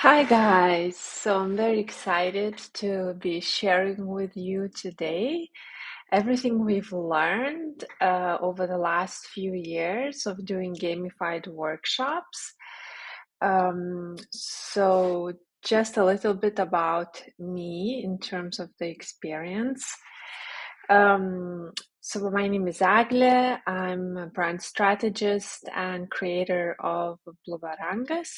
Hi guys, so I'm very excited to be sharing with you today everything we've learned over the last few years of doing gamified workshops. So just a little bit about me in terms of the experience. Um, so my name is Agle. I'm a brand strategist and creator of Bloomerangas,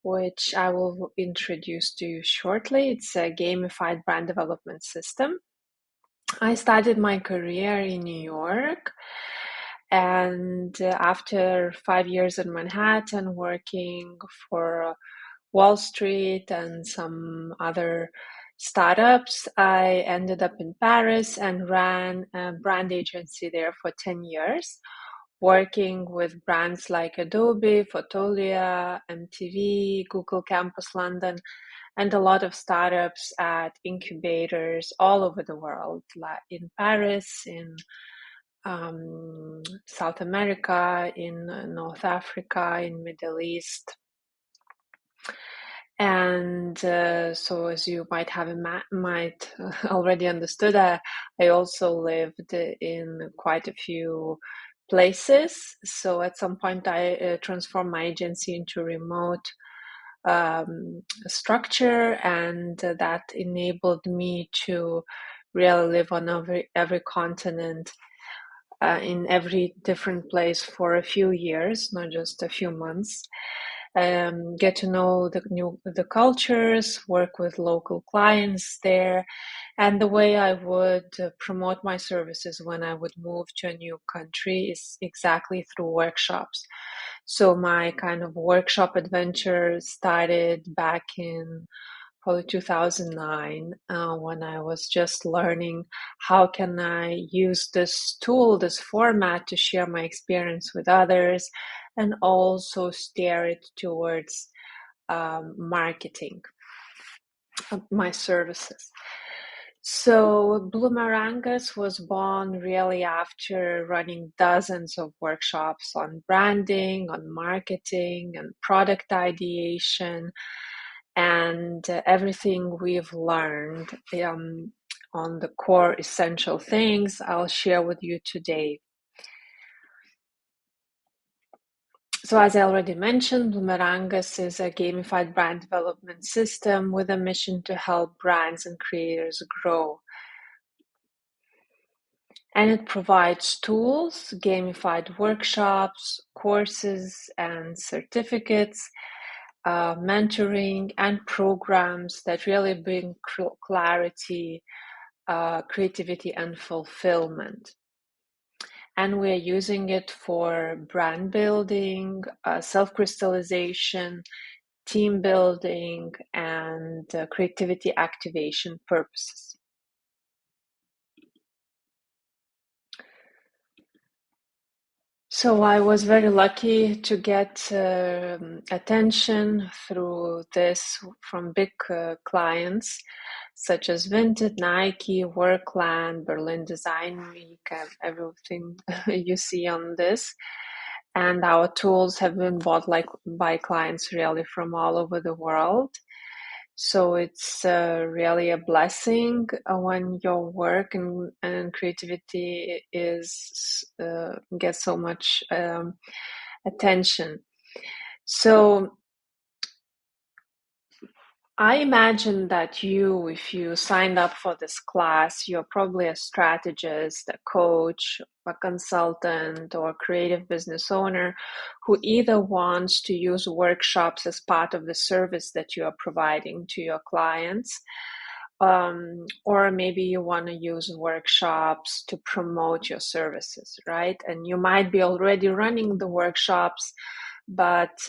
which I will introduce to you shortly. It's a gamified brand development system. I started my career in New York, and after 5 years in Manhattan, working for Wall Street and some other startups, I ended up in Paris and ran a brand agency there for 10 years, working with brands like Adobe, Fotolia, MTV, Google Campus London, and a lot of startups at incubators all over the world, like in Paris, in South America, in North Africa, in Middle East. And so, as you might already understood, I also lived in quite a few places. So at some point, I transformed my agency into remote structure, and that enabled me to really live on every continent, in every different place for a few years, not just a few months. Get to know the cultures, work with local clients there, and the way I would promote my services when I would move to a new country is exactly through workshops. So my kind of workshop adventure started back in probably 2009, when I was just learning how can I use this tool, this format, to share my experience with others, and also steer it towards marketing of my services. So Bloomerangas was born really after running dozens of workshops on branding, on marketing, and product ideation, and everything we've learned on the core essential things I'll share with you today. So as I already mentioned, Bloomerangas is a gamified brand development system with a mission to help brands and creators grow. And it provides tools, gamified workshops, courses, and certificates, mentoring, and programs that really bring clarity, creativity, and fulfillment. And we're using it for brand building, self-crystallization, team building, and creativity activation purposes. So I was very lucky to get attention through this from big clients such as Vinted, Nike, Workland, Berlin Design Week, and everything you see on this. And our tools have been bought by clients really from all over the world. So it's really a blessing when your work and creativity is gets so much attention. So I imagine that if you signed up for this class, you're probably a strategist, a coach, a consultant, or a creative business owner who either wants to use workshops as part of the service that you are providing to your clients, or maybe you want to use workshops to promote your services, right? And you might be already running the workshops, but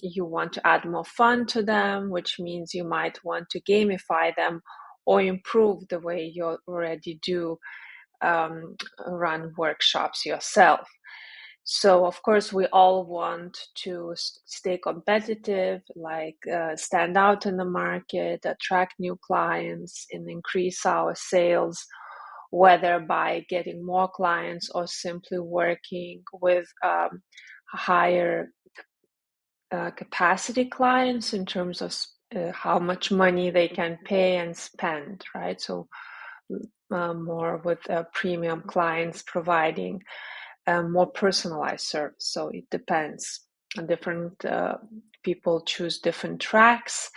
you want to add more fun to them, which means you might want to gamify them or improve the way you already do run workshops yourself. So, of course, we all want to stay competitive, like stand out in the market, attract new clients, and increase our sales, whether by getting more clients or simply working with higher capacity clients in terms of how much money they can pay and spend, right? So more with premium clients providing more personalized service. So it depends. Different people choose different tracks.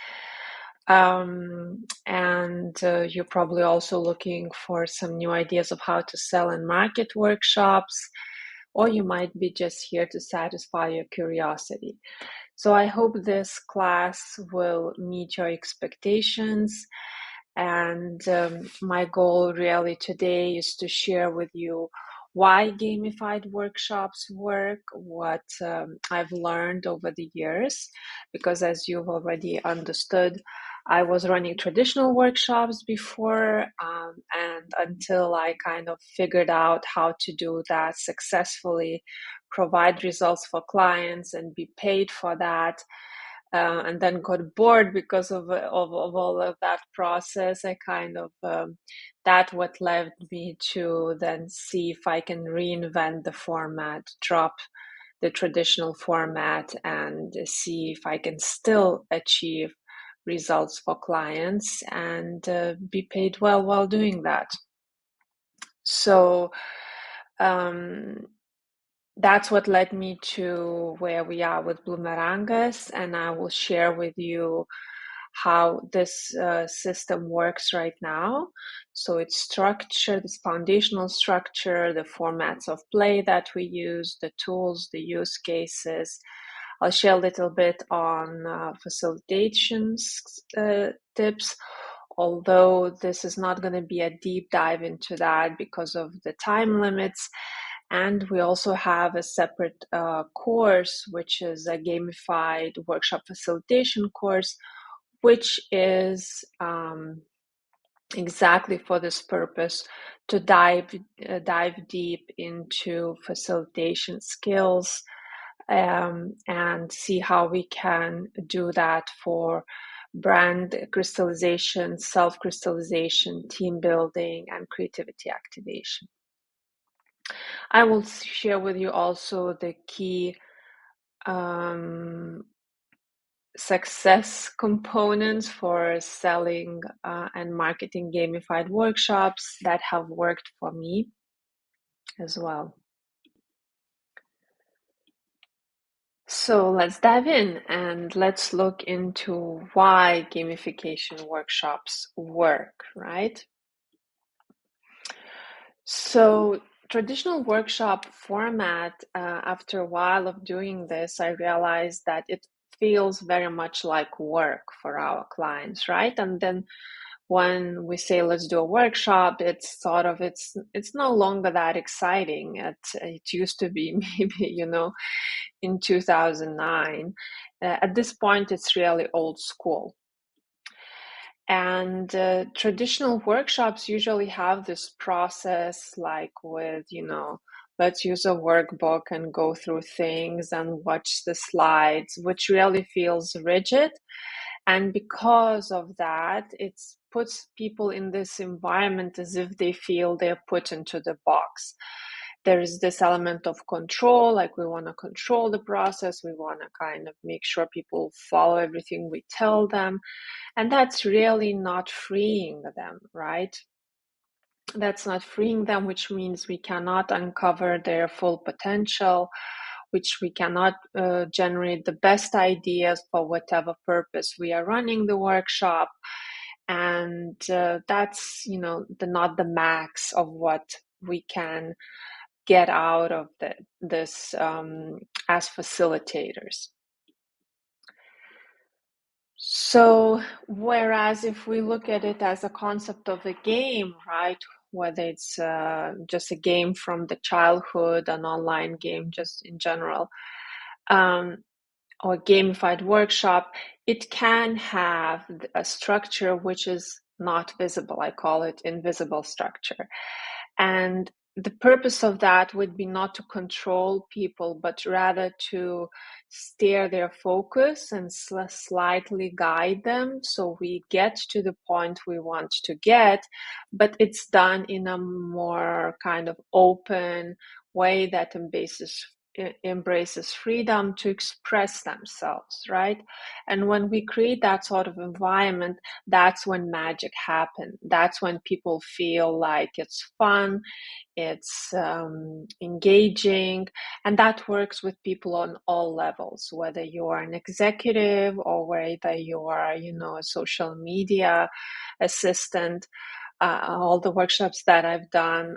And you're probably also looking for some new ideas of how to sell and market workshops, or you might be just here to satisfy your curiosity. So I hope this class will meet your expectations. And my goal really today is to share with you why gamified workshops work, what I've learned over the years, because as you've already understood, I was running traditional workshops before, and until I kind of figured out how to do that successfully, provide results for clients and be paid for that, and then got bored because of all of that process. I kind of that what led me to then see if I can reinvent the format, drop the traditional format, and see if I can still achieve results for clients and be paid well while doing that. So that's what led me to where we are with Bloomerangas, and I will share with you how this system works right now. So it's structured, this foundational structure, the formats of play that we use, the tools, the use cases. I'll share a little bit on facilitation tips, although this is not going to be a deep dive into that because of the time limits. And we also have a separate course, which is a gamified workshop facilitation course, which is exactly for this purpose, to dive deep into facilitation skills, and see how we can do that for brand crystallization, self-crystallization, team building, and creativity activation. I will share with you also the key success components for selling and marketing gamified workshops that have worked for me as well. So let's dive in and let's look into why gamification workshops work, right? So traditional workshop format, after a while of doing this, I realized that it feels very much like work for our clients, right? And then when we say let's do a workshop, it's sort of it's no longer that exciting. It used to be maybe, in 2009. At this point, it's really old school. And traditional workshops usually have this process, like with, let's use a workbook and go through things and watch the slides, which really feels rigid. And because of that, it puts people in this environment as if they feel they're put into the box. There is this element of control, like we want to control the process. We want to kind of make sure people follow everything we tell them. And that's really not freeing them, right? That's not freeing them, which means we cannot uncover their full potential, which we cannot generate the best ideas for whatever purpose we are running the workshop. And that's, not the max of what we can get out of this as facilitators. So, whereas if we look at it as a concept of a game, right, whether it's just a game from the childhood, an online game just in general, or a gamified workshop, it can have a structure which is not visible. I call it invisible structure. And the purpose of that would be not to control people, but rather to steer their focus and slightly guide them so we get to the point we want to get, but it's done in a more kind of open way that embraces freedom to express themselves, right? And when we create that sort of environment, that's when magic happens. That's when people feel like it's fun, it's engaging, and that works with people on all levels, whether you are an executive or whether you are, a social media assistant. All the workshops that I've done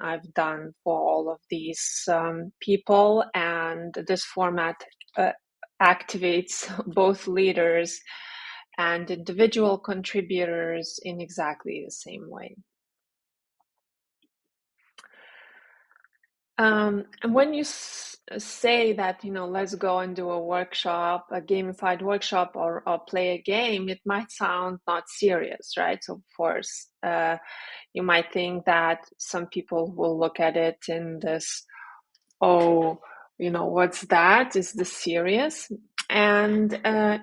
for all of these people, and this format activates both leaders and individual contributors in exactly the same way. And when you say that, let's go and do a workshop, a gamified workshop, or play a game, it might sound not serious, right? So, of course, you might think that some people will look at it in this, oh, what's that? Is this serious? And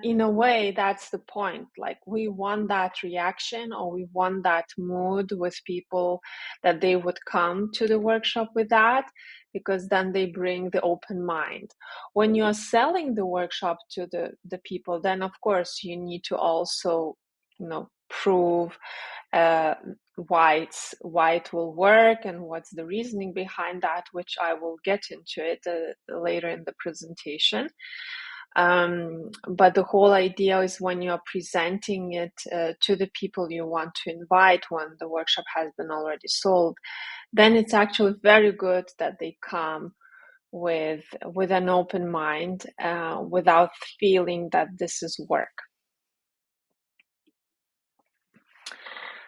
in a way, that's the point. Like, we want that reaction, or we want that mood with people, that they would come to the workshop with that, because then they bring the open mind. When you are selling the workshop to the people, then of course you need to also, prove uh, why it will work and what's the reasoning behind that, which I will get into it later in the presentation. But the whole idea is, when you're presenting it to the people you want to invite, when the workshop has been already sold, then it's actually very good that they come with an open mind, without feeling that this is work.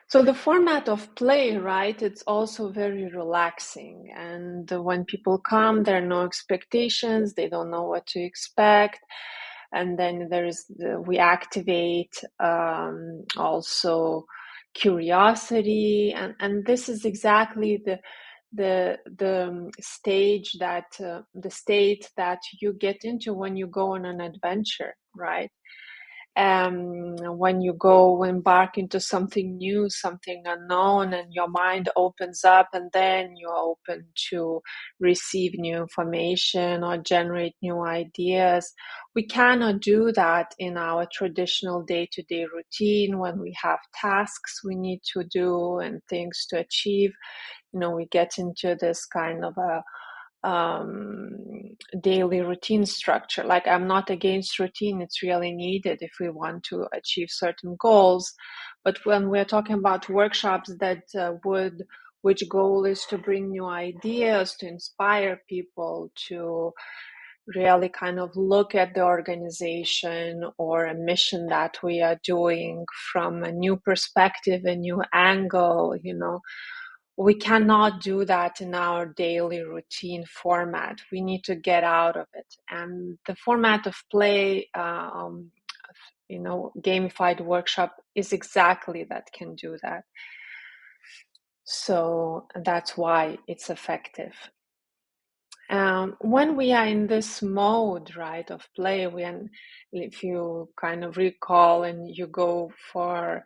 So the format of play, right, it's also very relaxing. And when people come, there are no expectations. They don't know what to expect. And then we activate also curiosity. And this is exactly the stage the state that you get into when you go on an adventure, right? When you go embark into something new, something unknown, and your mind opens up, and then you're open to receive new information or generate new ideas. We cannot do that in our traditional day-to-day routine, when we have tasks we need to do and things to achieve. We get into this kind of a daily routine structure. Like, I'm not against routine, it's really needed if we want to achieve certain goals. But when we're talking about workshops which goal is to bring new ideas, to inspire people to really kind of look at the organization or a mission that we are doing from a new perspective, a new angle, we cannot do that in our daily routine format. We need to get out of it. And the format of play, gamified workshop is exactly that, can do that. So that's why it's effective. When we are in this mode, right, of play, if you kind of recall and you go for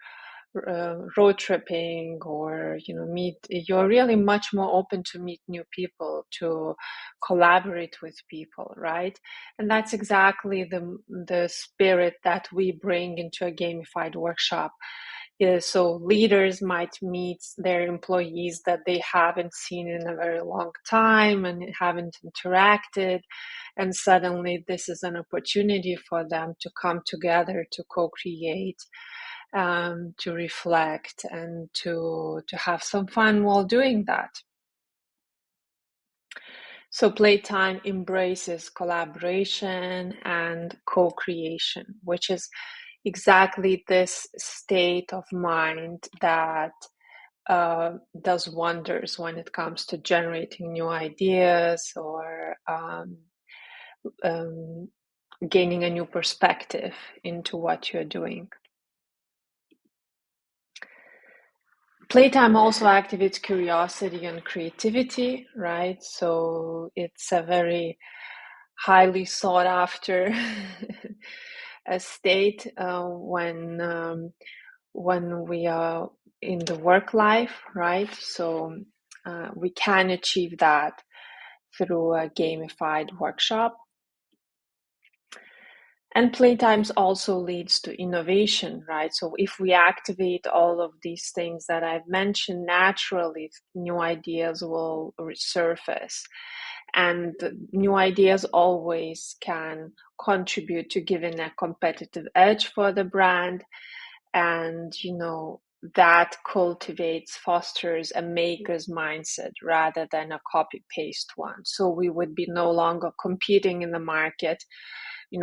road tripping, or you're really much more open to meet new people, to collaborate with people, right? And that's exactly the spirit that we bring into a gamified workshop. So leaders might meet their employees that they haven't seen in a very long time and haven't interacted, and suddenly this is an opportunity for them to come together, to co-create, to reflect, and to have some fun while doing that. So playtime embraces collaboration and co-creation, which is exactly this state of mind that does wonders when it comes to generating new ideas, or gaining a new perspective into what you're doing. Playtime also activates curiosity and creativity, right? So it's a very highly sought after a state when we are in the work life, right? So we can achieve that through a gamified workshop. And playtimes also leads to innovation, right? So if we activate all of these things that I've mentioned, naturally new ideas will resurface. And new ideas always can contribute to giving a competitive edge for the brand. And, that cultivates, fosters a maker's mindset rather than a copy paste one. So we would be no longer competing in the market,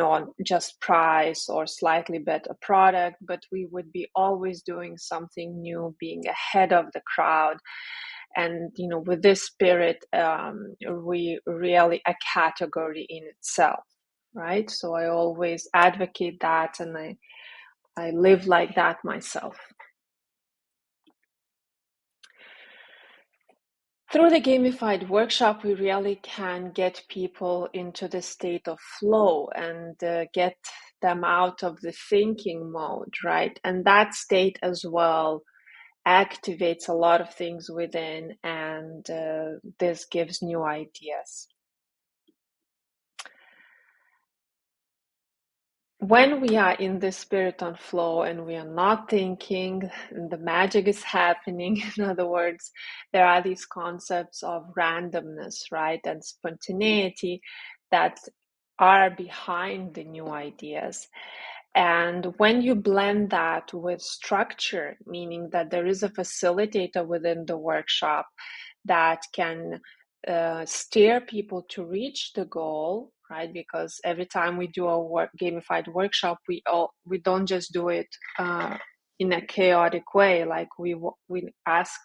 on just price or slightly better product, but we would be always doing something new, being ahead of the crowd. And, with this spirit, we really a category in itself, right? So I always advocate that, and I live like that myself. Through the gamified workshop, we really can get people into the state of flow and get them out of the thinking mode, right? And that state as well activates a lot of things within, and this gives new ideas. When we are in the spirit on flow and we are not thinking, the magic is happening. In other words, there are these concepts of randomness, right, and spontaneity that are behind the new ideas. And when you blend that with structure, meaning that there is a facilitator within the workshop that can steer people to reach the goal, right? Because every time we do a gamified workshop, we don't just do it in a chaotic way. Like we ask,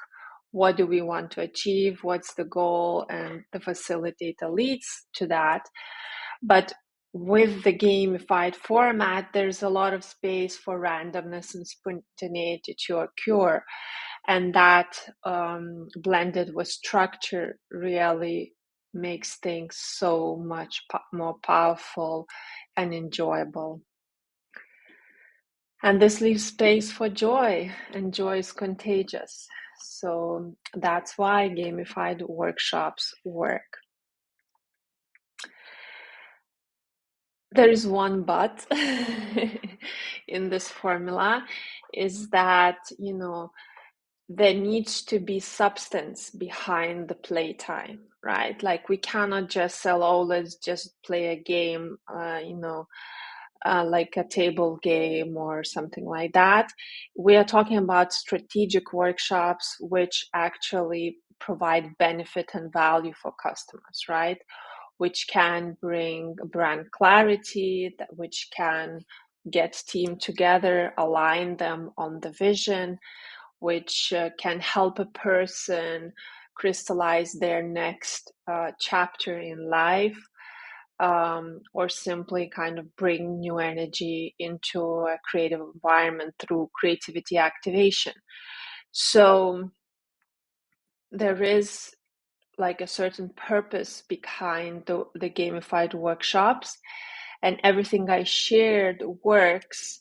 what do we want to achieve? What's the goal? And the facilitator leads to that. But with the gamified format, there's a lot of space for randomness and spontaneity to occur. And that blended with structure really makes things so much more powerful and enjoyable. And this leaves space for joy, and joy is contagious. So that's why gamified workshops work. There is one but in this formula, is that, there needs to be substance behind the playtime, right? Like we cannot just sell, oh, let's just play a game, like a table game or something like that. We are talking about strategic workshops which actually provide benefit and value for customers, right? Which can bring brand clarity, which can get team together, align them on the vision, which can help a person crystallize their next chapter in life, or simply kind of bring new energy into a creative environment through creativity activation. So there is like a certain purpose behind the gamified workshops, and everything I shared works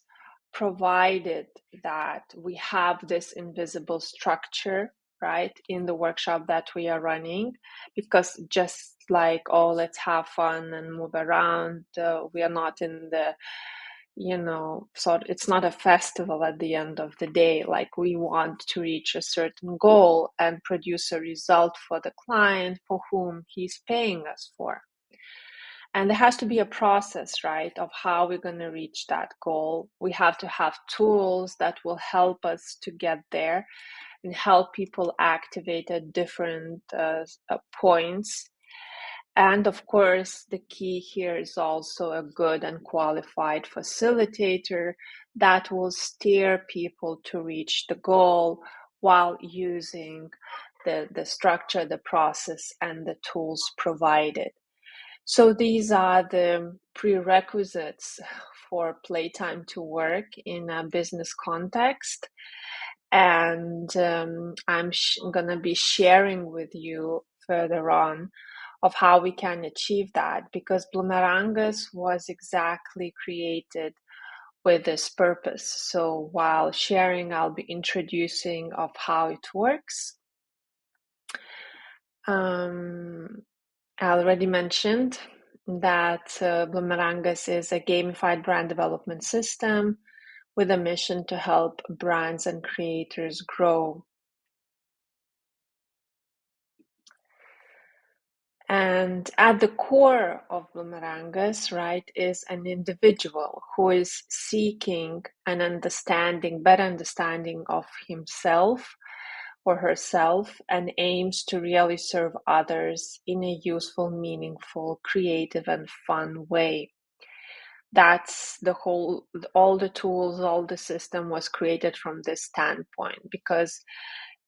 provided that we have this invisible structure, right, in the workshop that we are running. Because just like, oh, let's have fun and move around, we are not in the, so it's not a festival at the end of the day. Like we want to reach a certain goal and produce a result for the client for whom he's paying us for. And there has to be a process, right, of how we're going to reach that goal. We have to have tools that will help us to get there and help people activate at different points. And of course, the key here is also a good and qualified facilitator that will steer people to reach the goal while using the structure, the process, and the tools provided. So these are the prerequisites for playtime to work in a business context. And I'm going to be sharing with you further on of how we can achieve that, because Bloomerangas was exactly created with this purpose. So while sharing, I'll be introducing of how it works. I already mentioned that Bloomerangas is a gamified brand development system with a mission to help brands and creators grow. And at the core of Bloomerangas, right, is an individual who is seeking an understanding, better understanding of himself or herself, and aims to really serve others in a useful, meaningful, creative, and fun way. That's the whole, all the tools, all the system was created from this standpoint, because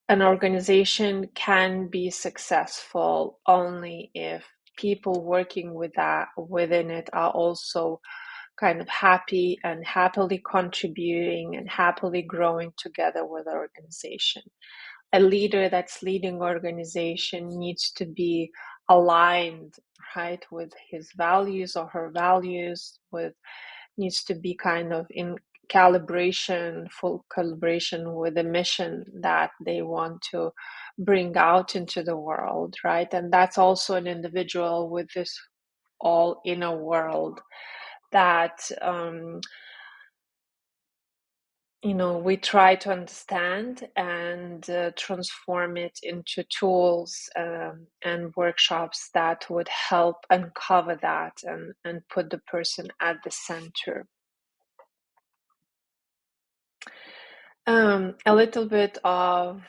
an organization can be successful only if people working with that within it are also kind of happy and happily contributing and happily growing together with the organization. A leader that's leading organization needs to be aligned, right, with his values or her values, with needs to be kind of in calibration, full calibration with the mission that they want to bring out into the world, right? And that's also an individual with this all inner world that we try to understand and transform it into tools and workshops that would help uncover that and put the person at the center. A little bit of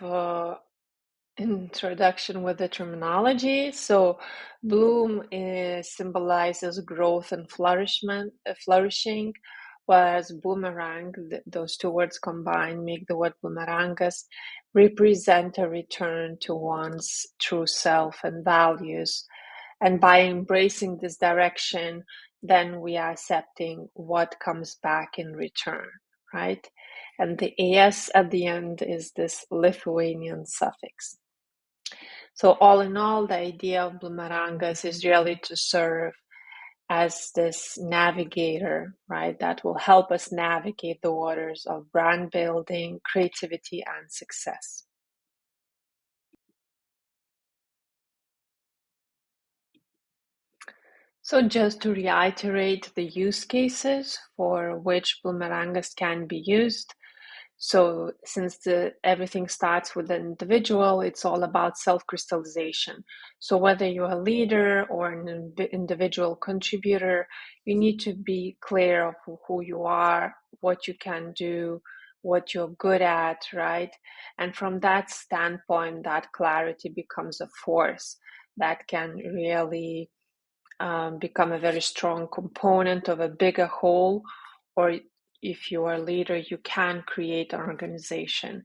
introduction with the terminology. So, bloom symbolizes growth and flourishing, whereas boomerang, those two words combined make the word bloomerangas, represent a return to one's true self and values. And by embracing this direction, then we are accepting what comes back in return, right? And the "es" at the end is this Lithuanian suffix. So all in all, the idea of Bloomerangas is really to serve as this navigator, right, that will help us navigate the waters of brand building, creativity, and success. So just to reiterate the use cases for which Bloomerangas can be used. So since everything starts with an individual, it's all about self-crystallization. So whether you're a leader or an individual contributor, you need to be clear of who you are, what you can do, what you're good at, right? And from that standpoint, that clarity becomes a force that can really become a very strong component of a bigger whole. Or if you are a leader, you can create an organization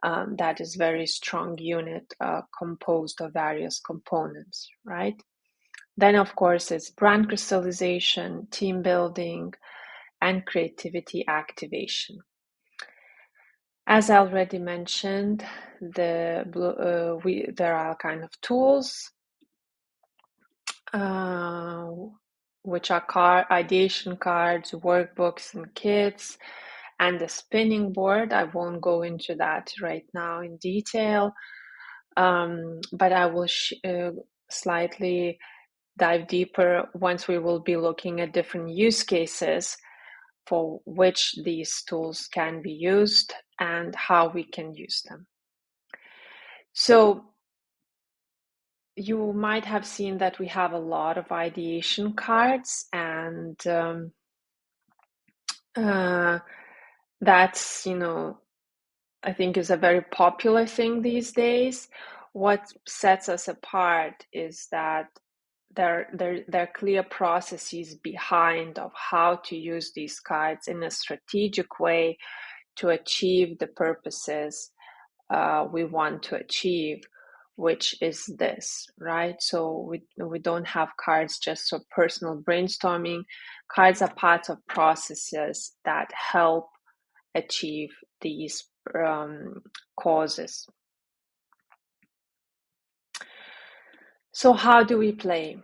that is very strong unit composed of various components, right? Then, of course, it's brand crystallization, team building, and creativity activation. As I already mentioned, there are kind of tools which are ideation cards, workbooks, and kits, and the spinning board. I won't go into that right now in detail, but I will slightly dive deeper once we will be looking at different use cases for which these tools can be used and how we can use them. So you might have seen that we have a lot of ideation cards, and that's, I think is a very popular thing these days. What sets us apart is that there are clear processes behind of how to use these cards in a strategic way to achieve the purposes we want to achieve, which is this, right? So we don't have cards just for personal brainstorming. Cards are part of processes that help achieve these causes. So how do we play?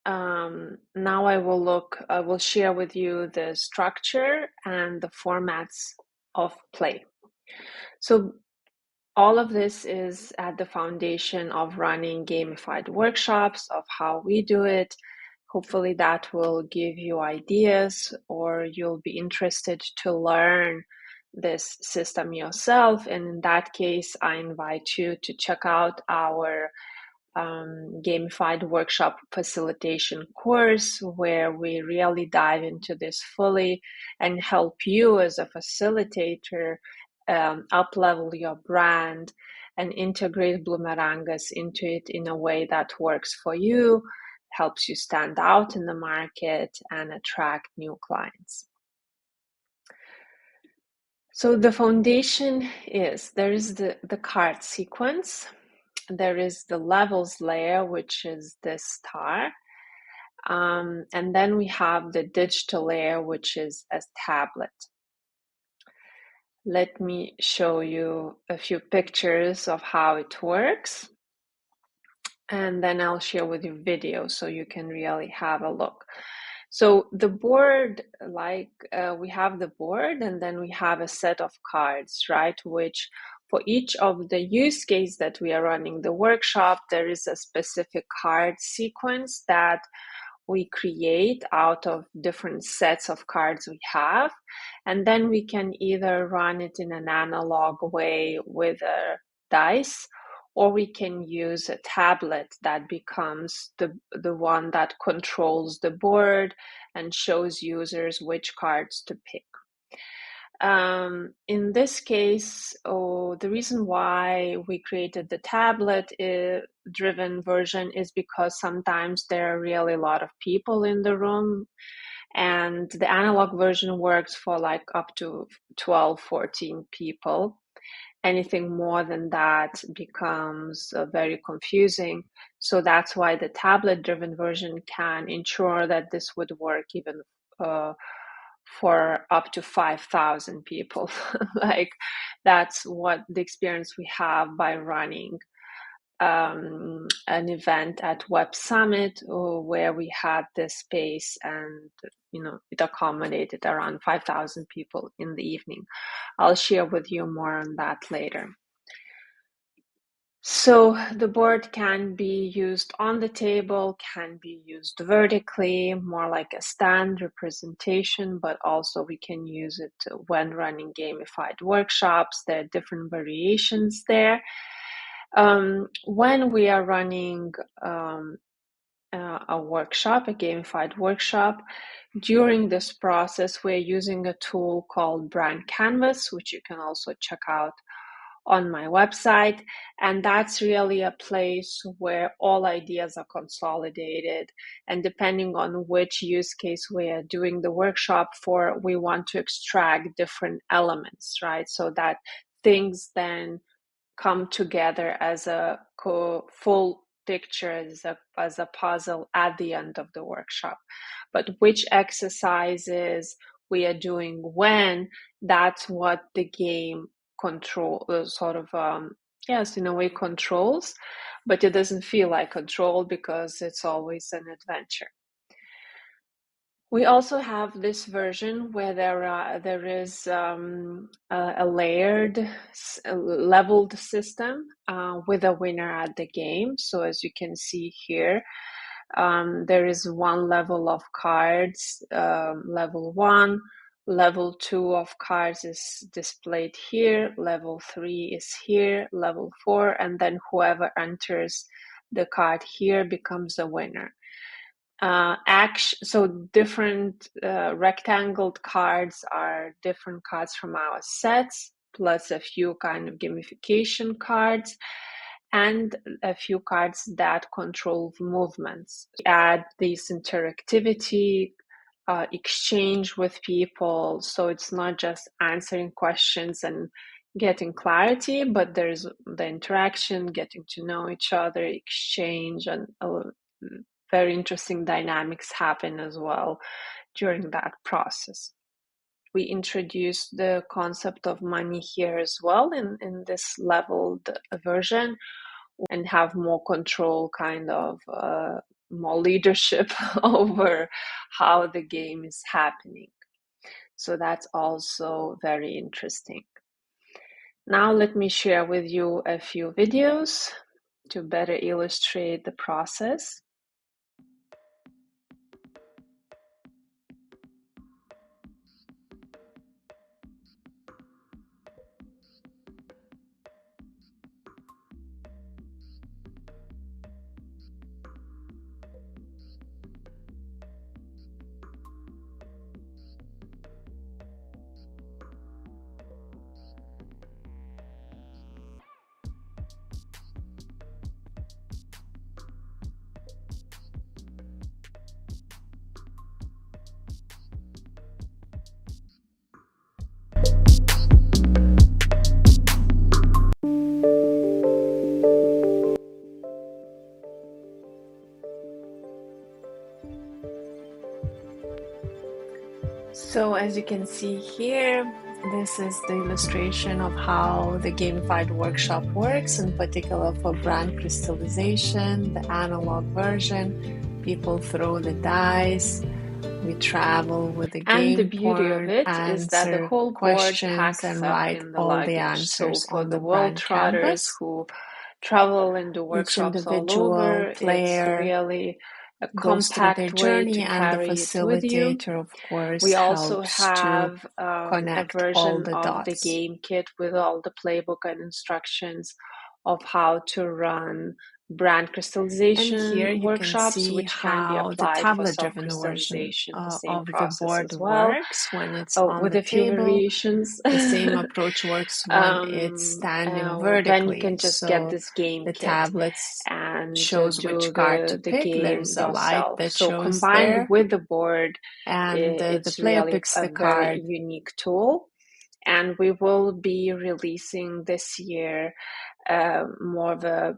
Now I will share with you the structure and the formats of play. So all of this is at the foundation of running gamified workshops, of how we do it. Hopefully that will give you ideas, or you'll be interested to learn this system yourself. And in that case, I invite you to check out our gamified workshop facilitation course, where we really dive into this fully and help you as a facilitator up level your brand and integrate Bloomerangas into it in a way that works for you, helps you stand out in the market and attract new clients. So the foundation is, there is the card sequence. There is the levels layer, which is this star. And then we have the digital layer, which is a tablet. Let me show you a few pictures of how it works. And then I'll share with you video so you can really have a look. So the board, we have the board, and then we have a set of cards, right? Which for each of the use case that we are running the workshop, there is a specific card sequence that we create out of different sets of cards we have. And then we can either run it in an analog way with a dice, or we can use a tablet that becomes the one that controls the board and shows users which cards to pick. In this case, the reason why we created the tablet driven version is because sometimes there are really a lot of people in the room, and the analog version works for like up to 12, 14 people. Anything more than that becomes very confusing. So that's why the tablet driven version can ensure that this would work even for up to 5,000 people. Like, that's what the experience we have by running an event at Web Summit, where we had this space, and it accommodated around 5,000 people in the evening. I'll share with you more on that later. So the board can be used on the table, can be used vertically, more like a stand representation, but also we can use it when running gamified workshops. There are different variations there. When we are running a workshop, a gamified workshop, during this process, we're using a tool called Brand Canvas, which you can also check out on my website. And that's really a place where all ideas are consolidated. And depending on which use case we are doing the workshop for, we want to extract different elements, right? So that things then come together as a full picture, as a puzzle at the end of the workshop. But which exercises we are doing when, that's what the game control yes, in a way controls, but it doesn't feel like control because it's always an adventure. We also have this version where there is a layered, leveled system with a winner at the game. So as you can see here, there is one level of cards, level 1. Level 2 of cards is displayed here. Level 3 is here. Level 4, and then whoever enters the card here becomes a winner. So different rectangled cards are different cards from our sets, plus a few kind of gamification cards, and a few cards that control movements. We add this interactivity, exchange with people, so it's not just answering questions and getting clarity, but there's the interaction, getting to know each other, exchange, and very interesting dynamics happen as well during that process. We introduced the concept of money here as well in this leveled version, and have more control, kind of more leadership over how the game is happening. So that's also very interesting. Now let me share with you a few videos to better illustrate the process. So as you can see here, this is the illustration of how the gamified workshop works, in particular for brand crystallization, the analog version. People throw the dice, we travel with the And the game beauty of board, it is that the answer whole board questions, packs and up write in the all the luggage. So answers for on the the world brand trotters canvas. who travel and do Each workshops all individual over, it's player really a goes through their compact way journey, to and the carry it with you. facilitator, of course, We also helps to have a connect all version the of the dots. game kit with all the playbook and instructions of how to run brand And here crystallization you can workshops, see which can be how the applied for tablet-driven version self-crystallization, the same of the process board as well, works when it's on with the a few table. variations. The same approach works when it's standing Then you vertically. can just get So this game the kit tablet and shows do which card to the pick. game There's a light yourself. that So shows combined there, with the board, and the it's player really picks a the very card. unique tool. And we will be releasing this year more of a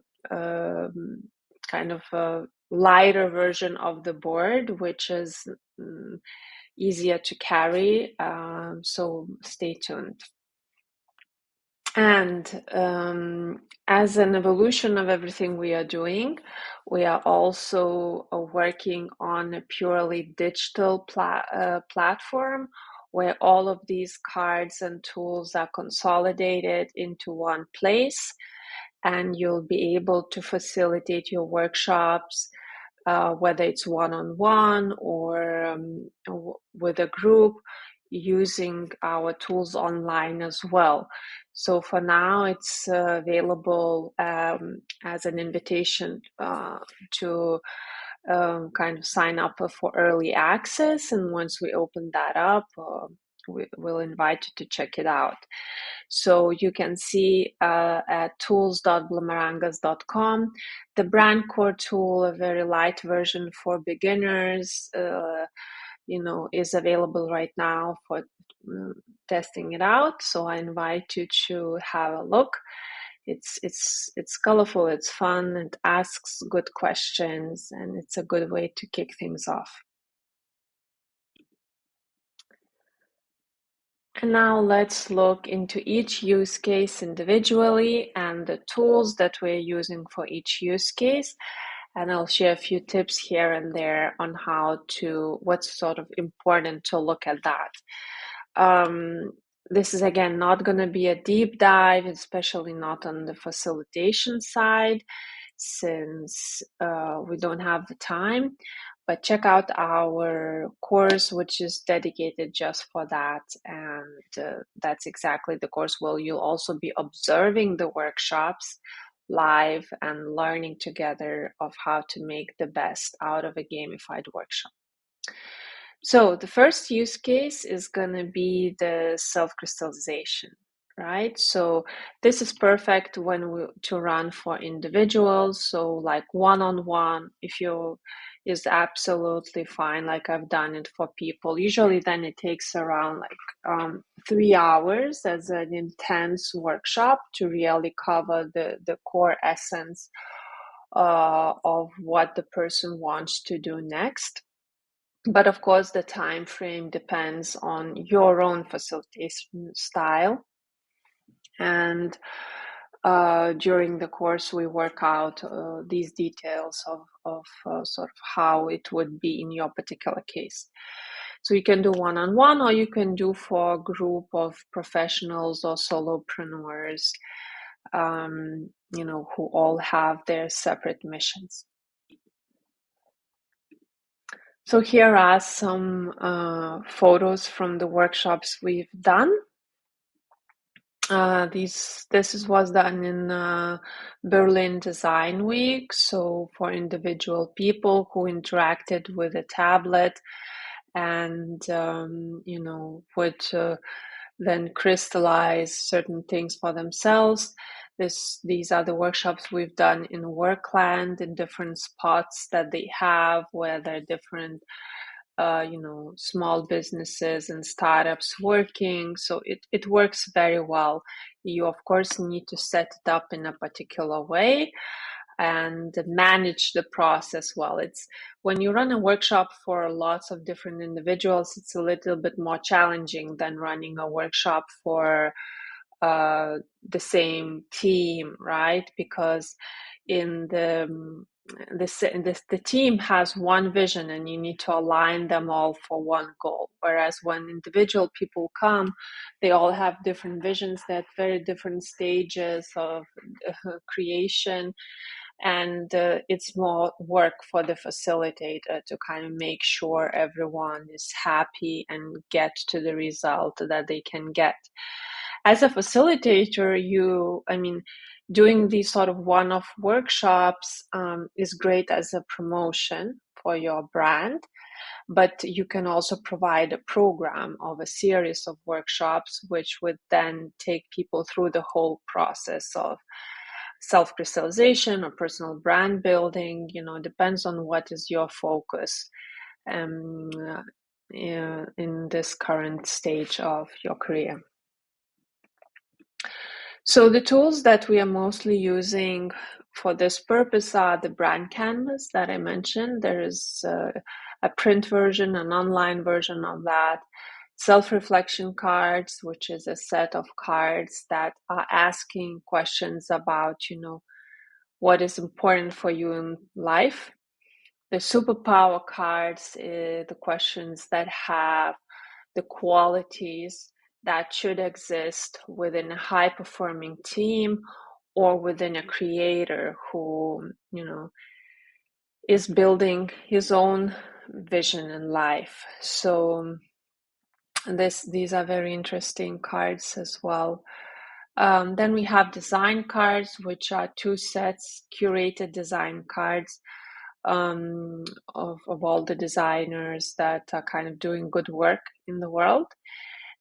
kind of a lighter version of the board, which is easier to carry. So stay tuned. And as an evolution of everything we are doing, we are also working on a purely digital platform where all of these cards and tools are consolidated into one place, and you'll be able to facilitate your workshops, whether it's one-on-one or with a group, using our tools online as well. So for now, it's available as an invitation to kind of sign up for early access. And once we open that up, we'll invite you to check it out. So you can see at tools.bloomerangas.com the brand core tool, a very light version for beginners, is available right now for testing it out. So I invite you to have a look. It's colorful, it's fun, it asks good questions, and it's a good way to kick things off. And now let's look into each use case individually and the tools that we're using for each use case. And I'll share a few tips here and there on what's sort of important to look at that. This is again not going to be a deep dive, especially not on the facilitation side, since we don't have the time. But check out our course, which is dedicated just for that. And that's exactly the course where you'll also be observing the workshops live and learning together of how to make the best out of a gamified workshop. So the first use case is going to be the self-crystallization, right? So this is perfect to run for individuals. So like one-on-one, if you is absolutely fine. Like I've done it for people. Usually then it takes around 3 hours as an intense workshop to really cover the core essence of what the person wants to do next. But of course, the time frame depends on your own facilitation style. And during the course, we work out these details of sort of how it would be in your particular case. So you can do one-on-one, or you can do for a group of professionals or solopreneurs, who all have their separate missions. So here are some photos from the workshops we've done. This was done in Berlin Design Week. So for individual people who interacted with a tablet and would then crystallize certain things for themselves. These are the workshops we've done in Workland, in different spots that they have, where there are different small businesses and startups working. So it works very well. You, of course, need to set it up in a particular way and manage the process well. It's when you run a workshop for lots of different individuals, it's a little bit more challenging than running a workshop for the same team, right? Because in the team has one vision and you need to align them all for one goal. Whereas when individual people come, they all have different visions at very different stages of creation. And it's more work for the facilitator to kind of make sure everyone is happy and get to the result that they can get. As a facilitator, doing these sort of one-off workshops is great as a promotion for your brand, but you can also provide a program of a series of workshops, which would then take people through the whole process of self-crystallization or personal brand building. Depends on what is your focus um, in this current stage of your career. So the tools that we are mostly using for this purpose are the brand canvas that I mentioned. There is a print version, an online version of that. Self-reflection cards, which is a set of cards that are asking questions about, what is important for you in life. The superpower cards, the questions that have the qualities that should exist within a high performing team or within a creator who, is building his own vision in life. So these are very interesting cards as well. Then we have design cards, which are two sets, curated design cards of all the designers that are kind of doing good work in the world.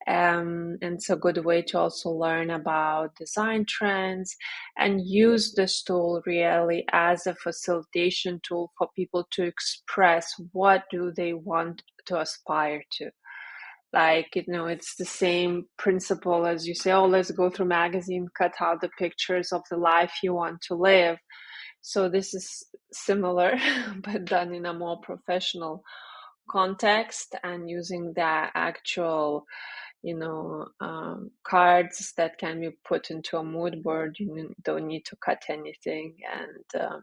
And it's a good way to also learn about design trends and use this tool really as a facilitation tool for people to express what do they want to aspire to. Like, it's the same principle as you say, oh, let's go through magazine, cut out the pictures of the life you want to live. So this is similar, but done in a more professional context and using the actual, cards that can be put into a mood board. You don't need to cut anything, and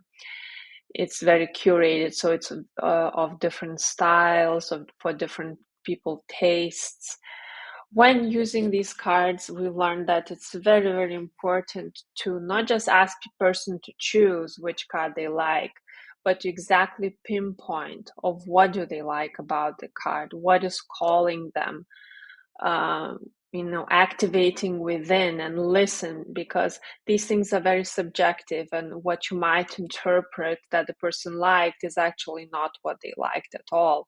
it's very curated. So it's of different styles, for different people tastes. When using these cards, we learned that it's very, very important to not just ask the person to choose which card they like, but to exactly pinpoint of what do they like about the card, what is calling them, activating within, and listen, because these things are very subjective, and what you might interpret that the person liked is actually not what they liked at all.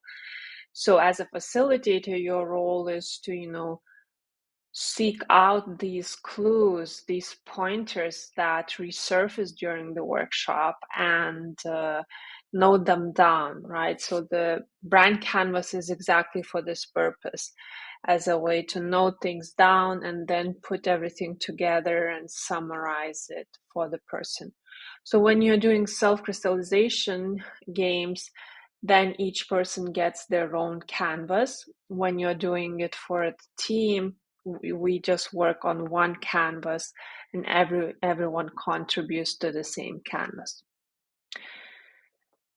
So as a facilitator, your role is to, seek out these clues, these pointers that resurface during the workshop and note them down, right? So the brand canvas is exactly for this purpose, as a way to note things down and then put everything together and summarize it for the person. So when you're doing self-crystallization games, then each person gets their own canvas. When you're doing it for a team, we just work on one canvas and everyone contributes to the same canvas.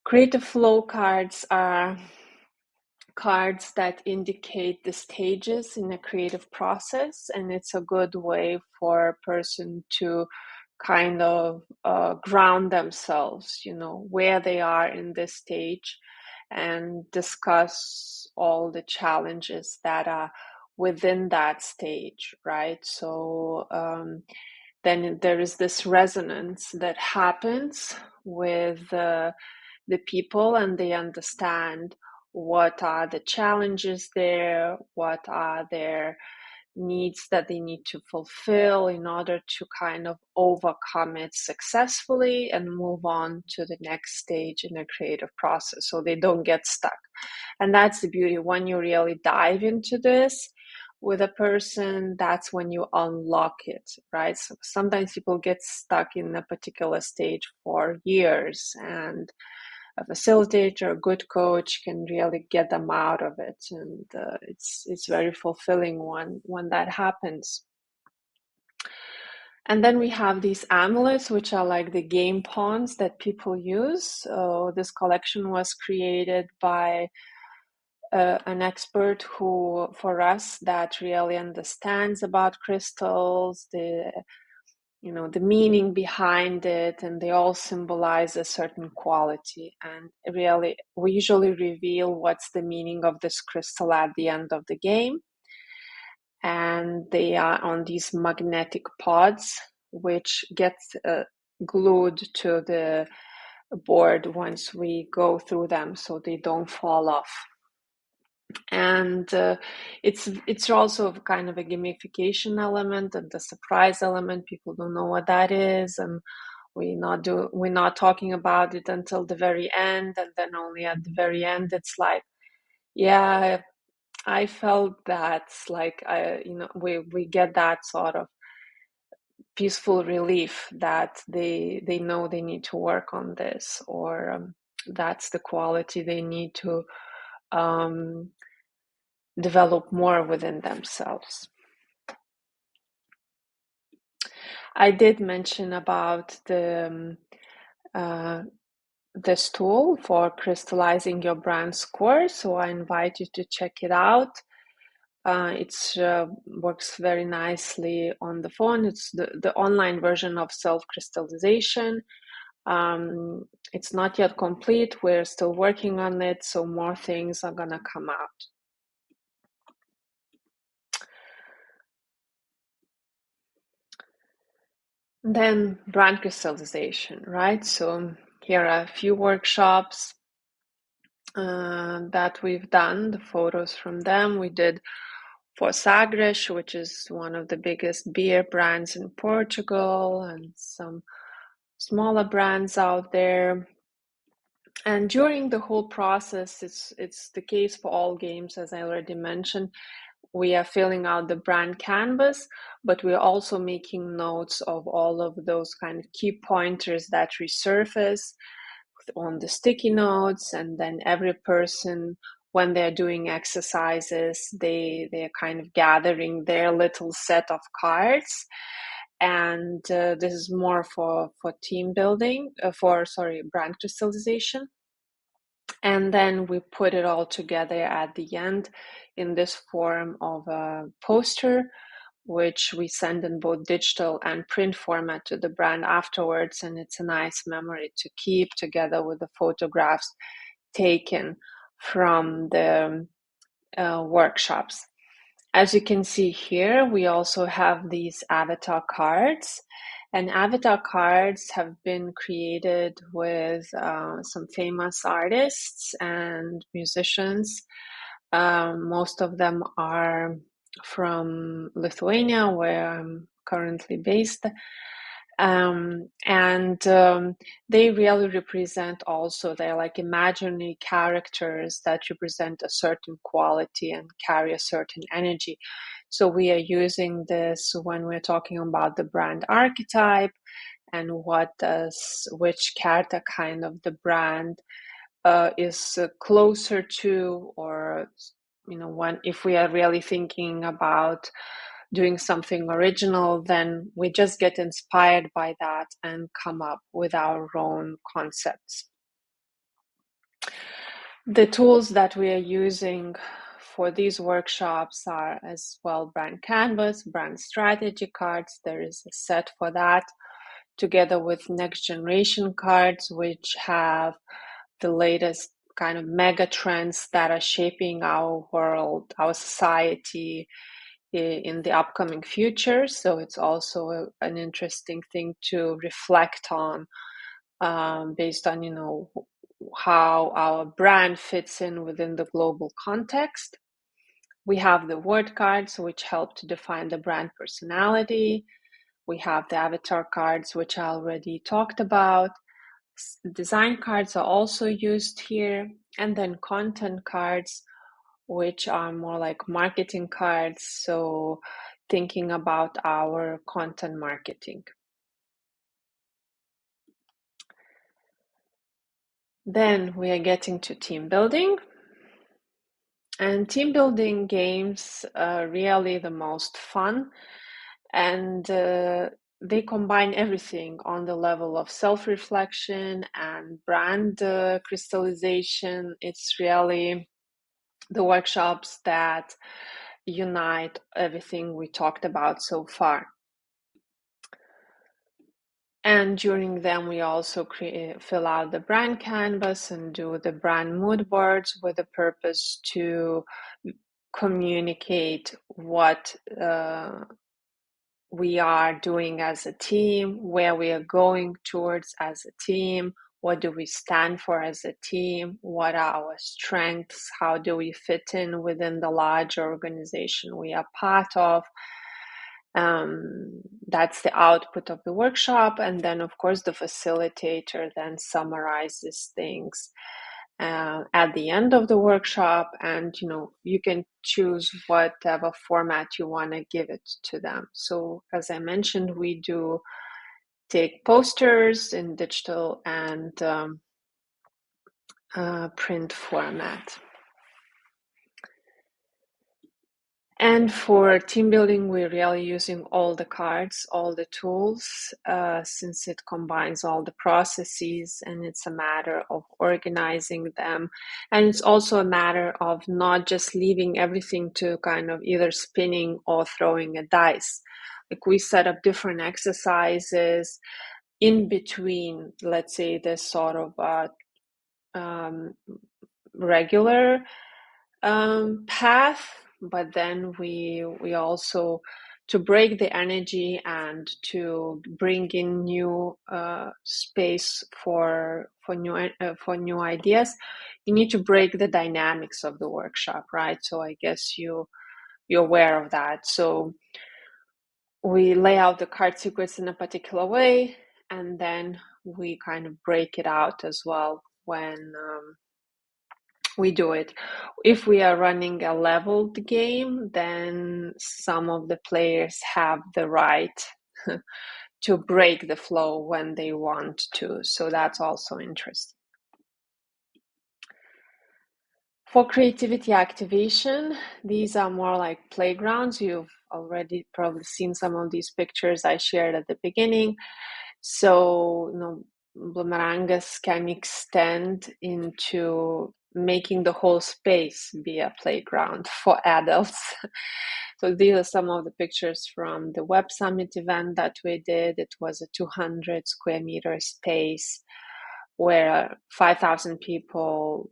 Creative flow cards are cards that indicate the stages in a creative process, and it's a good way for a person to kind of ground themselves, where they are in this stage, and discuss all the challenges that are within that stage, right? So then there is this resonance that happens with the people, and they understand what are the challenges there, what are their needs that they need to fulfill in order to kind of overcome it successfully and move on to the next stage in the creative process, so they don't get stuck. And that's the beauty. When you really dive into this with a person, that's when you unlock it, right? So sometimes people get stuck in a particular stage for years, and a facilitator, a good coach can really get them out of it, and it's very fulfilling when that happens. And then we have these amulets, which are like the game pawns that people use. So this collection was created by an expert who, for us, that really understands about crystals, the meaning behind it, and they all symbolize a certain quality. And really, we usually reveal what's the meaning of this crystal at the end of the game. And they are on these magnetic pods, which get glued to the board once we go through them, so they don't fall off. And it's also kind of a gamification element and the surprise element. People don't know what that is, and we're not talking about it until the very end, and then only at the very end it's like, yeah, I felt that, like, we get that sort of peaceful relief that they know they need to work on this, or that's the quality they need to develop more within themselves. I did mention about this tool for crystallizing your brand score, so I invite you to check it out. It works very nicely on the phone. It's the online version of self-crystallization. It's not yet complete. We're still working on it, so more things are gonna come out. Then brand crystallization, right? So here are a few workshops that we've done, the photos from them. We did for Sagres, which is one of the biggest beer brands in Portugal, and some smaller brands out there. And during the whole process, it's the case for all games, as I already mentioned. We are filling out the brand canvas, but we're also making notes of all of those kind of key pointers that resurface on the sticky notes. And then every person, when they're doing exercises, they're kind of gathering their little set of cards. And this is more for team building, brand crystallization. And then we put it all together at the end in this form of a poster, which we send in both digital and print format to the brand afterwards. And it's a nice memory to keep, together with the photographs taken from the workshops. As you can see here, we also have these avatar cards. And avatar cards have been created with some famous artists and musicians. Most of them are from Lithuania, where I'm currently based. And they really represent also, they're like imaginary characters that represent a certain quality and carry a certain energy. So we are using this when we're talking about the brand archetype and which character kind of the brand is closer to, or if we are really thinking about doing something original, then we just get inspired by that and come up with our own concepts. The tools that we are using for these workshops are as well brand canvas, brand strategy cards. There is a set for that, together with next generation cards, which have the latest kind of mega trends that are shaping our world, our society in the upcoming future. So it's also an interesting thing to reflect on, based on, how our brand fits in within the global context. We have the word cards, which help to define the brand personality. We have the avatar cards, which I already talked about. Design cards are also used here, and then content cards, which are more like marketing cards. So thinking about our content marketing. Then we are getting to team building. And team building games are really the most fun, and they combine everything on the level of self-reflection and brand crystallization. It's really the workshops that unite everything we talked about so far. And during them, we also fill out the brand canvas and do the brand mood boards with the purpose to communicate what we are doing as a team, where we are going towards as a team, what do we stand for as a team, what are our strengths, how do we fit in within the large organization we are part of. That's the output of the workshop. And then, of course, the facilitator then summarizes things at the end of the workshop, and you can choose whatever format you want to give it to them. So as I mentioned, we do take posters in digital and print format. And for team building, we're really using all the cards, all the tools, since it combines all the processes, and it's a matter of organizing them. And it's also a matter of not just leaving everything to kind of either spinning or throwing a dice. Like, we set up different exercises in between, let's say, this sort of regular path, but then we also, to break the energy and to bring in new space for new ideas, you need to break the dynamics of the workshop, right? So I guess you're aware of that. So we lay out the card sequence in a particular way, and then we kind of break it out as well when we do it. If we are running a leveled game, then some of the players have the right to break the flow when they want to. So that's also interesting. For creativity activation, these are more like playgrounds. You've already probably seen some of these pictures I shared at the beginning. So, Bloomerangas can extend into making the whole space be a playground for adults. So these are some of the pictures from the Web Summit event that we did. It was a 200 square meter space where 5,000 people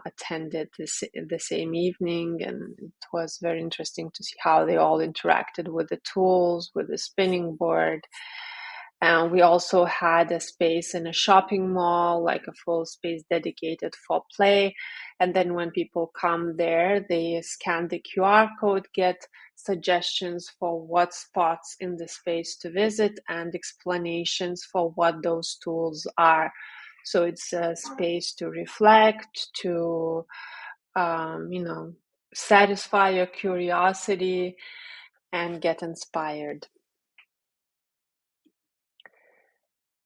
attended the same evening, and it was very interesting to see how they all interacted with the tools, with the spinning board. And we also had a space in a shopping mall, like a full space dedicated for play. And then when people come there, they scan the QR code, get suggestions for what spots in the space to visit, and explanations for what those tools are. So it's a space to reflect, to, satisfy your curiosity and get inspired.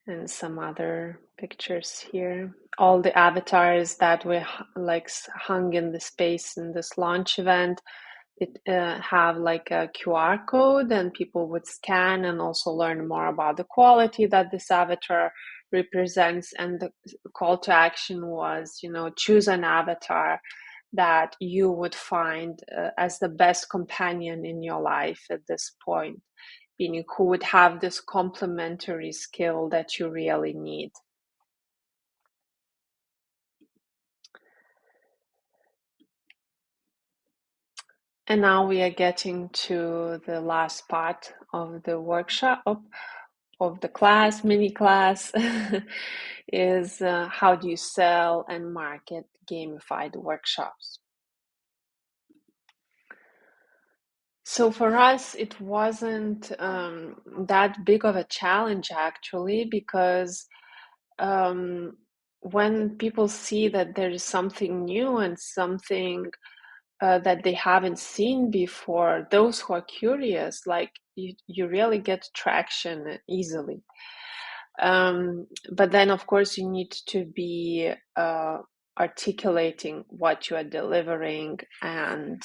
And some other pictures here. All the avatars that were like hung in the space in this launch event. it have like a QR code, and people would scan and also learn more about the quality that this avatar represents. And the call to action was, choose an avatar that you would find as the best companion in your life at this point, meaning who would have this complementary skill that you really need. And now we are getting to the last part of the workshop, of the class, mini class, is how do you sell and market gamified workshops? So for us, it wasn't that big of a challenge actually, because when people see that there is something new and something that they haven't seen before, those who are curious, like you really get traction easily. But then, of course, you need to be articulating what you are delivering, and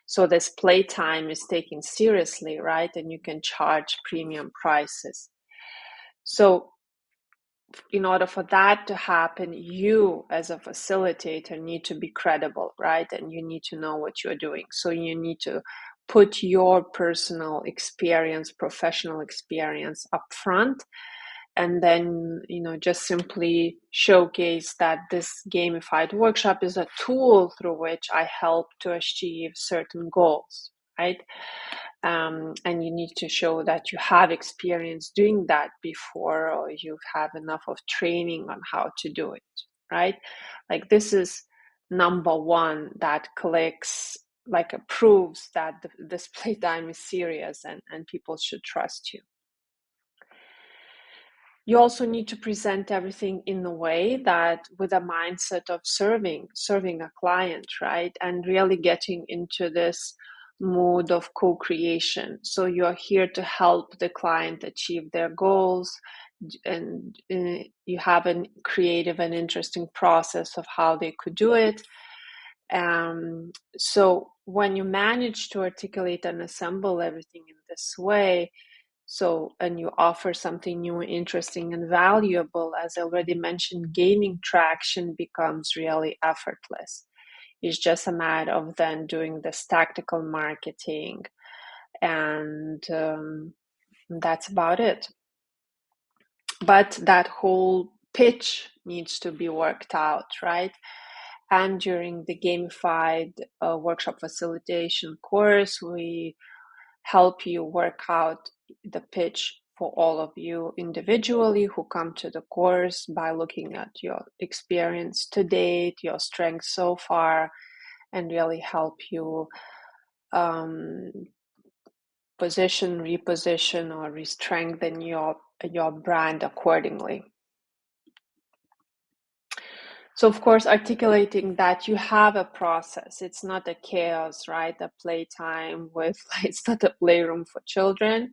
so this playtime is taken seriously, right? And you can charge premium prices. So in order for that to happen, you as a facilitator need to be credible, right? And you need to know what you're doing. So you need to put your personal experience, professional experience up front, and then just simply showcase that this gamified workshop is a tool through which I help to achieve certain goals, right? And you need to show that you have experience doing that before, or you have enough of training on how to do it, right? Like this is number one that clicks, like proves that this playtime is serious, and people should trust you. You also need to present everything in a way that with a mindset of serving a client, right? And really getting into this mode of co-creation. So you're here to help the client achieve their goals, and you have a creative and interesting process of how they could do it. So when you manage to articulate and assemble everything in this way, and you offer something new, interesting, and valuable, as I already mentioned, gaining traction becomes really effortless. It's just a matter of then doing this tactical marketing, and that's about it. But that whole pitch needs to be worked out, right? And during the gamified workshop facilitation course, we help you work out the pitch for all of you individually who come to the course by looking at your experience to date, your strengths so far, and really help you position, reposition, or re-strengthen your brand accordingly. So, of course, articulating that you have a process. It's not a chaos, right? A playtime with, it's not a playroom for children,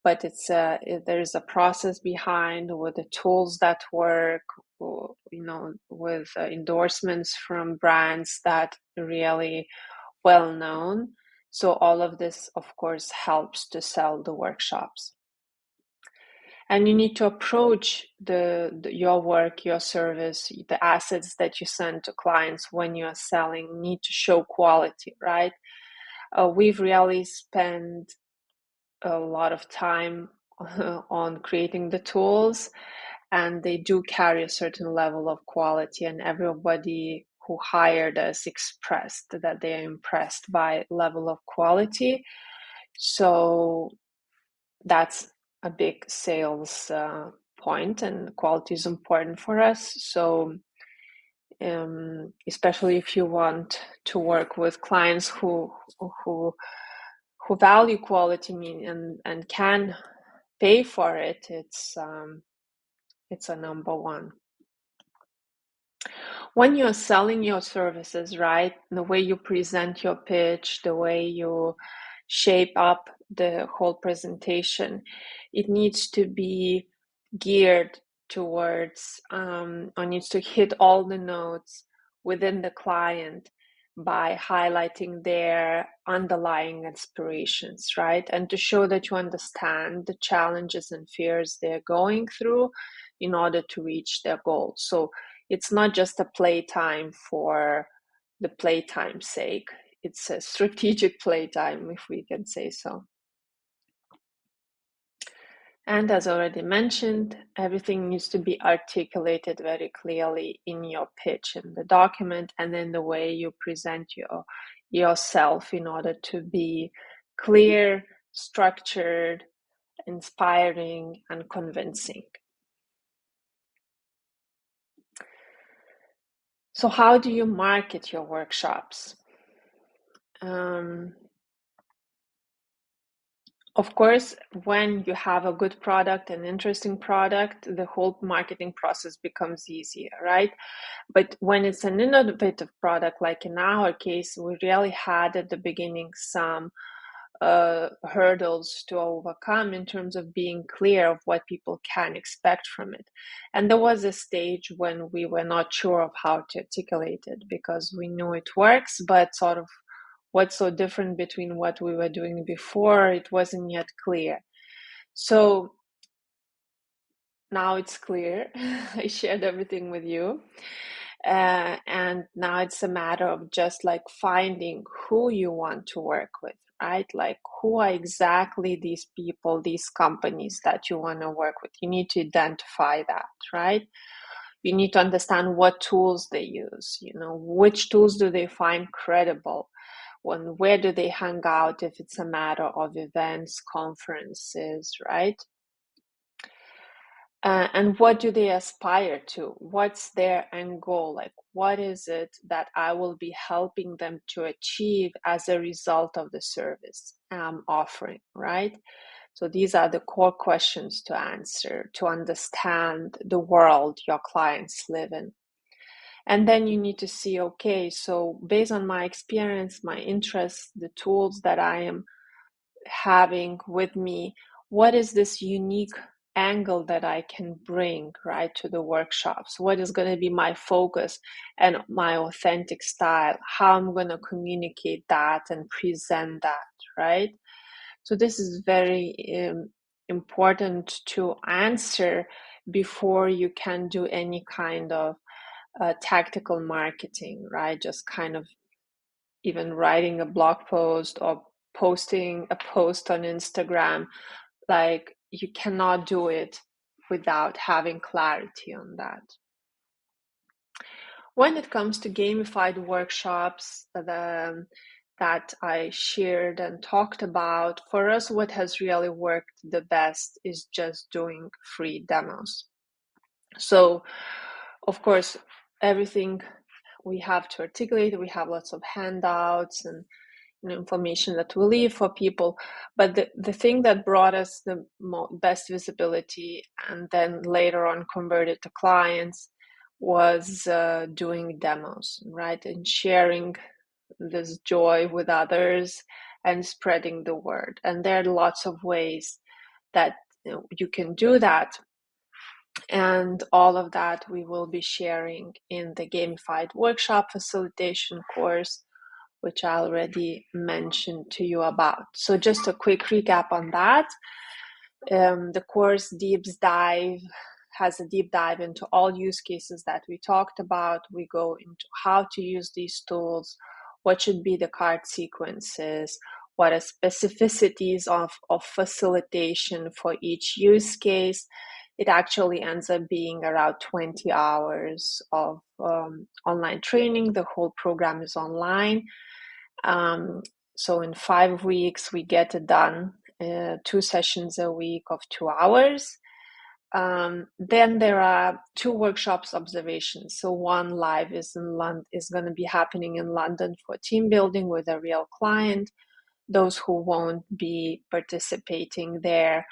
but there's a process behind, with the tools that work, with endorsements from brands that are really well known. So all of this, of course, helps to sell the workshops. And you need to approach your work, your service, the assets that you send to clients when you are selling need to show quality, right? We've really spent a lot of time on creating the tools, and they do carry a certain level of quality, and everybody who hired us expressed that they are impressed by level of quality. So that's a big sales point, and quality is important for us. So especially if you want to work with clients who value quality and can pay for it, it's a number one. When you're selling your services, right, the way you present your pitch, the way you shape up the whole presentation, it needs to be geared towards or needs to hit all the notes within the client, by highlighting their underlying aspirations, right? And to show that you understand the challenges and fears they're going through in order to reach their goals. So it's not just a playtime for the playtime's sake, it's a strategic playtime, if we can say so. And as already mentioned, everything needs to be articulated very clearly in your pitch, in the document, and in the way you present yourself in order to be clear, structured, inspiring, and convincing. So how do you market your workshops? Of course, when you have a good product, an interesting product, the whole marketing process becomes easier, right? But when it's an innovative product, like in our case, we really had at the beginning some hurdles to overcome in terms of being clear of what people can expect from it. And there was a stage when we were not sure of how to articulate it because we knew it works, but sort of what's so different between what we were doing before, it wasn't yet clear. So now it's clear. I shared everything with you. And now it's a matter of just like finding who you want to work with, right? Like who are exactly these people, these companies that you want to work with. You need to identify that, right? You need to understand what tools they use, which tools do they find credible, where do they hang out if it's a matter of events, conferences, right? And what do they aspire to? What's their end goal? Like, what is it that I will be helping them to achieve as a result of the service I'm offering, right? So these are the core questions to answer, to understand the world your clients live in. And then you need to see, okay, so based on my experience, my interests, the tools that I am having with me, what is this unique angle that I can bring, right, to the workshops? What is going to be my focus and my authentic style? How I'm going to communicate that and present that, right? So this is very important to answer before you can do any kind of tactical marketing, right? Just kind of even writing a blog post or posting a post on Instagram, like you cannot do it without having clarity on that. When it comes to gamified workshops that I shared and talked about, for us, what has really worked the best is just doing free demos. So, of course, everything we have to articulate, we have lots of handouts and information that we leave for people. But the thing that brought us the best visibility and then later on converted to clients was doing demos, right? And sharing this joy with others and spreading the word. And there are lots of ways that you can do that. And all of that we will be sharing in the Gamified Workshop Facilitation course, which I already mentioned to you about. So just a quick recap on that. The course has a deep dive into all use cases that we talked about. We go into how to use these tools, what should be the card sequences, what are specificities of facilitation for each use case. It actually ends up being around 20 hours of online training. The whole program is online. So in 5 weeks, we get it done, 2 sessions a week of 2 hours. Then there are 2 workshops observations. So one live is going to be happening in London for team building with a real client. Those who won't be participating there,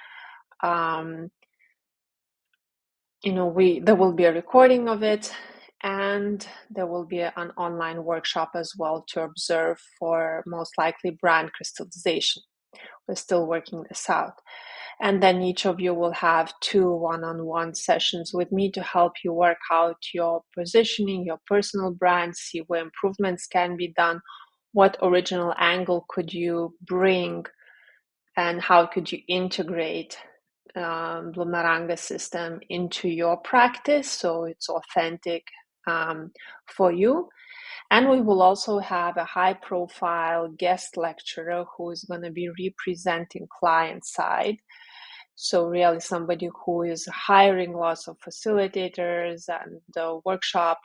there will be a recording of it, and there will be an online workshop as well to observe for most likely brand crystallization. We're still working this out. And then each of you will have 2 one-on-one sessions with me to help you work out your positioning, your personal brand, see where improvements can be done, what original angle could you bring, and how could you integrate Bloomerangas System into your practice so it's authentic for you. And we will also have a high profile guest lecturer who is going to be representing client side. So really somebody who is hiring lots of facilitators and workshop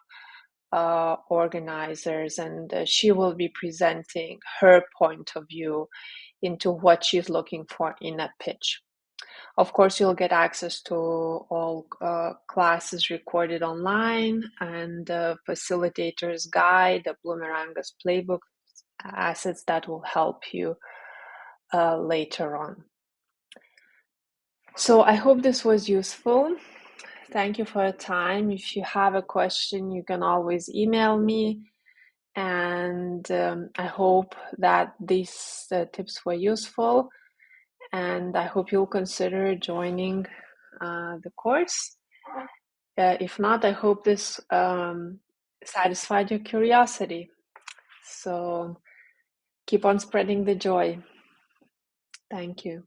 organizers, and she will be presenting her point of view into what she's looking for in a pitch. Of course, you'll get access to all classes recorded online and the facilitator's guide, the Bloomerangas playbook, assets that will help you later on. So I hope this was useful. Thank you for your time. If you have a question, you can always email me. And I hope that these tips were useful. And I hope you'll consider joining the course. If not, I hope this satisfied your curiosity. So keep on spreading the joy. Thank you.